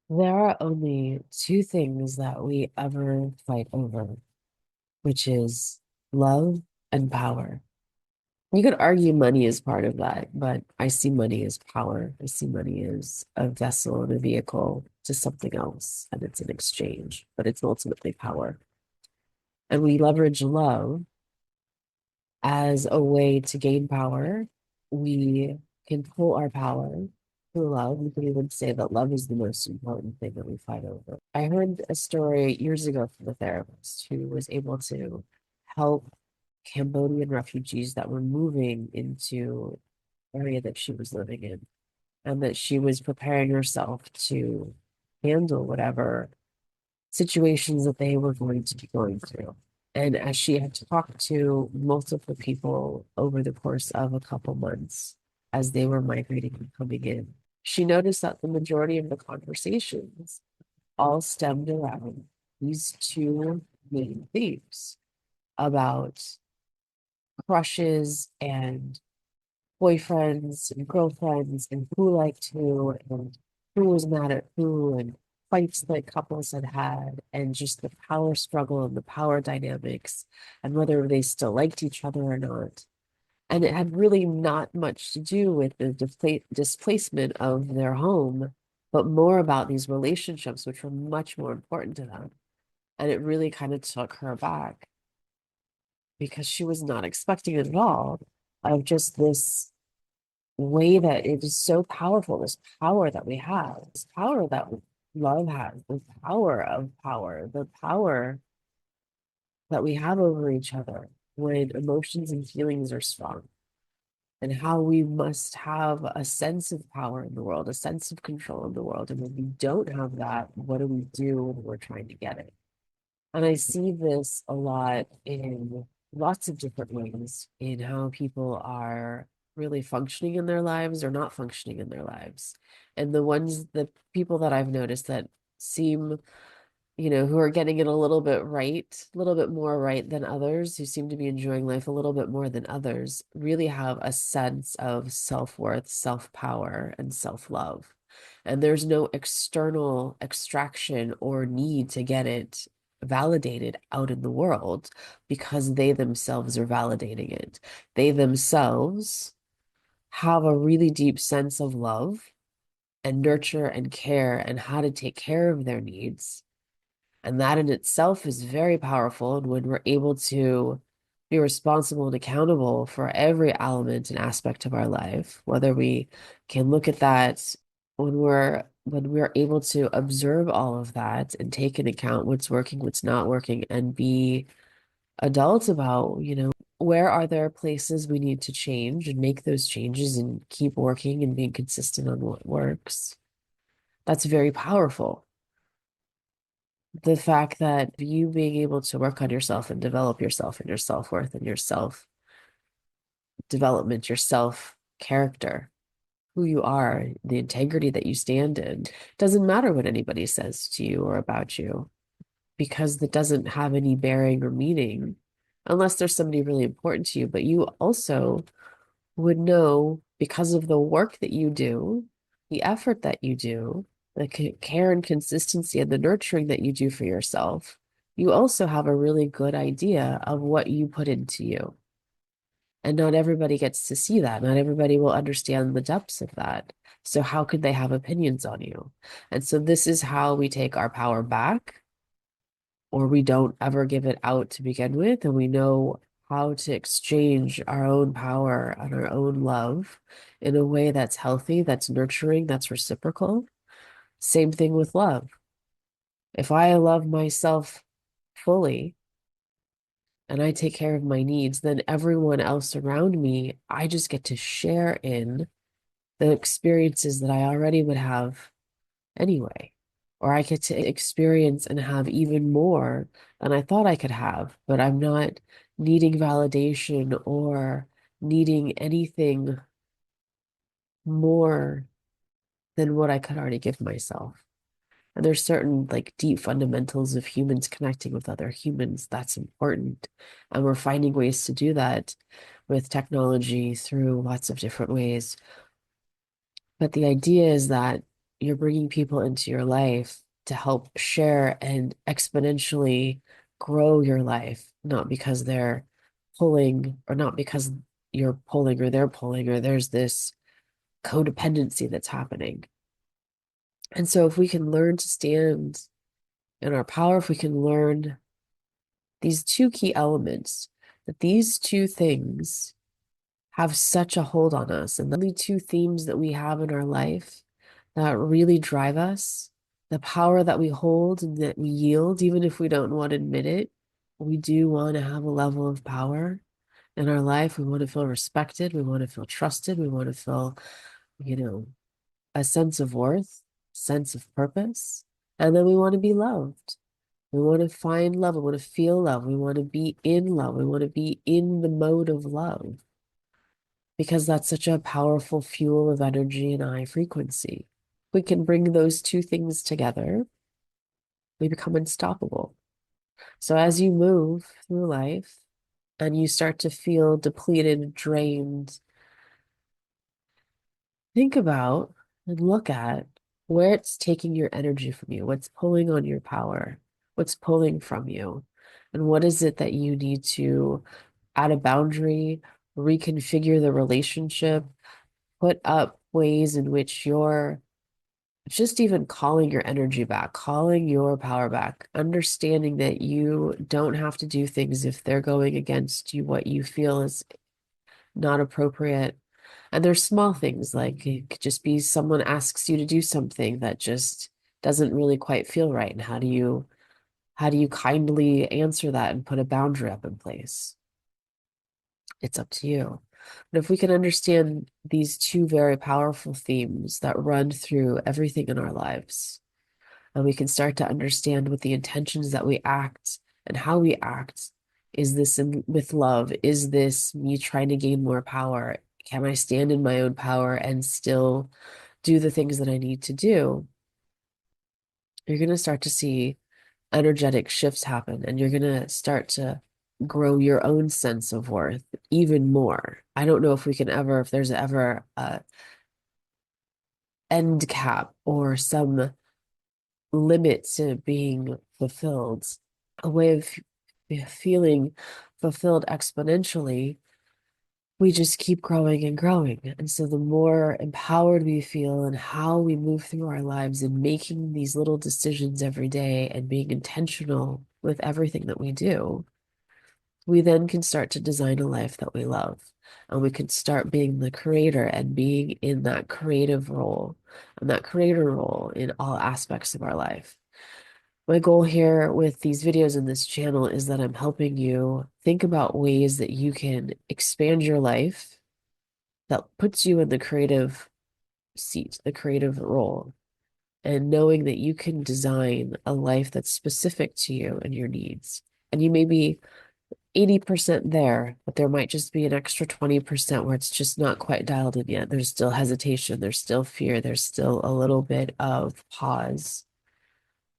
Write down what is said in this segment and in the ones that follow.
There are only two things that we ever fight over, which is love and power. You could argue money is part of that, but I see money as power. I see money as a vessel and a vehicle to something else, and it's an exchange, but it's ultimately power. And we leverage love as a way to gain power. We can pull our power through love. We can even say that love is the most important thing that we fight over. I heard a story years ago from a therapist who was able to help Cambodian refugees that were moving into area that she was living in, and that she was preparing herself to handle whatever situations that they were going to be going through. And as she had talked to multiple people over the course of a couple months as they were migrating and coming in, she noticed that the majority of the conversations all stemmed around these two main themes about crushes and boyfriends and girlfriends and who liked who and who was mad at who and fights that couples had had and just the power struggle and the power dynamics and whether they still liked each other or not. And it had really not much to do with the displacement of their home, but more about these relationships, which were much more important to them. And it really kind of took her back because she was not expecting it at all of just this way that it is so powerful, this power that we have, this power that love has, the power, the power that we have over each other when emotions and feelings are strong, and how we must have a sense of power in the world, a sense of control in the world. And when we don't have that, what do we do when we're trying to get it? And I see this a lot in lots of different ways in how people are really functioning in their lives or not functioning in their lives. And the people that I've noticed that seem, who are getting it a little bit right, a little bit more right than others, who seem to be enjoying life a little bit more than others, really have a sense of self-worth, self-power, and self-love. And there's no external extraction or need to get it validated out in the world because they themselves are validating it. They themselves have a really deep sense of love and nurture and care and how to take care of their needs. And that in itself is very powerful. And when we're able to be responsible and accountable for every element and aspect of our life, whether we can look at that when we're able to observe all of that and take into account what's working, what's not working, and be adults about, where are there places we need to change and make those changes and keep working and being consistent on what works. That's very powerful. The fact that you being able to work on yourself and develop yourself and your self-worth and your self development, your self character, who you are, the integrity that you stand in, doesn't matter what anybody says to you or about you, because that doesn't have any bearing or meaning unless there's somebody really important to you. But you also would know because of the work that you do, the effort that you do, the care and consistency and the nurturing that you do for yourself, you also have a really good idea of what you put into you. And not everybody gets to see that. Not everybody will understand the depths of that. So how could they have opinions on you? And so this is how we take our power back, or we don't ever give it out to begin with, and we know how to exchange our own power and our own love in a way that's healthy, that's nurturing, that's reciprocal. Same thing with love. If I love myself fully and I take care of my needs, then everyone else around me, I just get to share in the experiences that I already would have anyway. Or I get to experience and have even more than I thought I could have, but I'm not needing validation or needing anything more than what I could already give myself. And there's certain like deep fundamentals of humans connecting with other humans that's important. And we're finding ways to do that with technology through lots of different ways. But the idea is that, you're bringing people into your life to help share and exponentially grow your life, not because they're pulling or not because you're pulling or they're pulling or there's this codependency that's happening. And so if we can learn to stand in our power, if we can learn these two key elements, that these two things have such a hold on us, and the only two themes that we have in our life that really drive us, the power that we hold and that we yield, even if we don't want to admit it, we do want to have a level of power in our life. We want to feel respected. We want to feel trusted. We want to feel, you know, a sense of worth, sense of purpose. And then we want to be loved. We want to find love. We want to feel love. We want to be in love. We want to be in the mode of love because that's such a powerful fuel of energy and high frequency. We can bring those two things together, we become unstoppable. So as you move through life and you start to feel depleted, drained, think about and look at where it's taking your energy from you, what's pulling on your power, what's pulling from you, and what is it that you need to add a boundary, reconfigure the relationship, put up ways in which you're just even calling your energy back, calling your power back, understanding that you don't have to do things if they're going against you, what you feel is not appropriate. And there's small things like it could just be someone asks you to do something that just doesn't really quite feel right. And how do you kindly answer that and put a boundary up in place? It's up to you. But if we can understand these two very powerful themes that run through everything in our lives, and we can start to understand with the intentions that we act and how we act. Is this with love? Is this me trying to gain more power? Can I stand in my own power and still do the things that I need to do? You're going to start to see energetic shifts happen, and you're going to start to grow your own sense of worth even more. I don't know if there's ever a end cap or some limit to being fulfilled, a way of feeling fulfilled exponentially. We just keep growing and growing. And so the more empowered we feel and how we move through our lives and making these little decisions every day and being intentional with everything that we do, we then can start to design a life that we love. And we can start being the creator and being in that creative role and that creator role in all aspects of our life. My goal here with these videos in this channel is that I'm helping you think about ways that you can expand your life that puts you in the creative seat, the creative role, and knowing that you can design a life that's specific to you and your needs. And you may be 80% there, but there might just be an extra 20% where it's just not quite dialed in yet. There's still hesitation, there's still fear, there's still a little bit of pause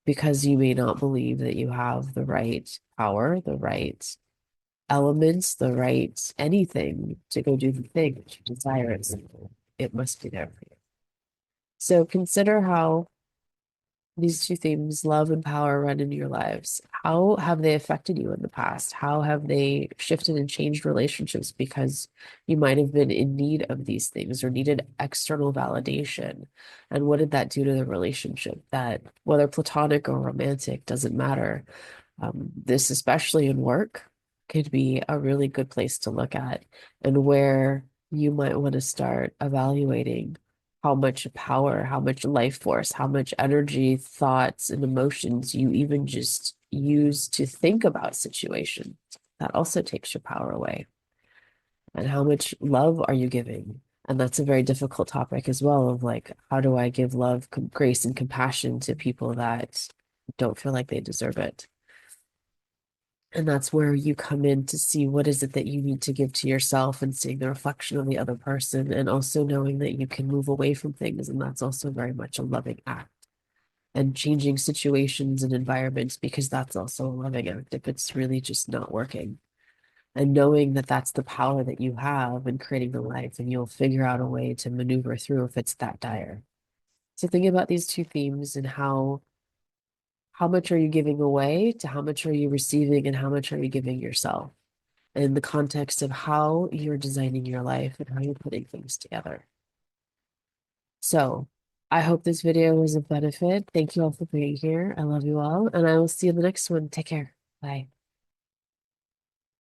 because you may not believe that you have the right power, the right elements, the right anything to go do the thing that you desire. It must be there for you. So consider how these two themes, love and power, run in your lives. How have they affected you in the past? How have they shifted and changed relationships because you might have been in need of these things or needed external validation? And what did that do to the relationship? That whether platonic or romantic doesn't matter. This, especially in work, could be a really good place to look at and where you might want to start evaluating how much power, how much life force, how much energy, thoughts, and emotions you even just use to think about situations. That also takes your power away. And how much love are you giving? And that's a very difficult topic as well of like, how do I give love, grace, and compassion to people that don't feel like they deserve it? And that's where you come in to see what is it that you need to give to yourself and seeing the reflection of the other person and also knowing that you can move away from things. And that's also very much a loving act and changing situations and environments because that's also a loving act if it's really just not working. And knowing that that's the power that you have in creating the life and you'll figure out a way to maneuver through if it's that dire. So think about these two themes and how much are you giving away to how much are you receiving and how much are you giving yourself in the context of how you're designing your life and how you're putting things together. So I hope this video was a benefit. Thank you all for being here. I love you all, and I will see you in the next one. Take care. Bye.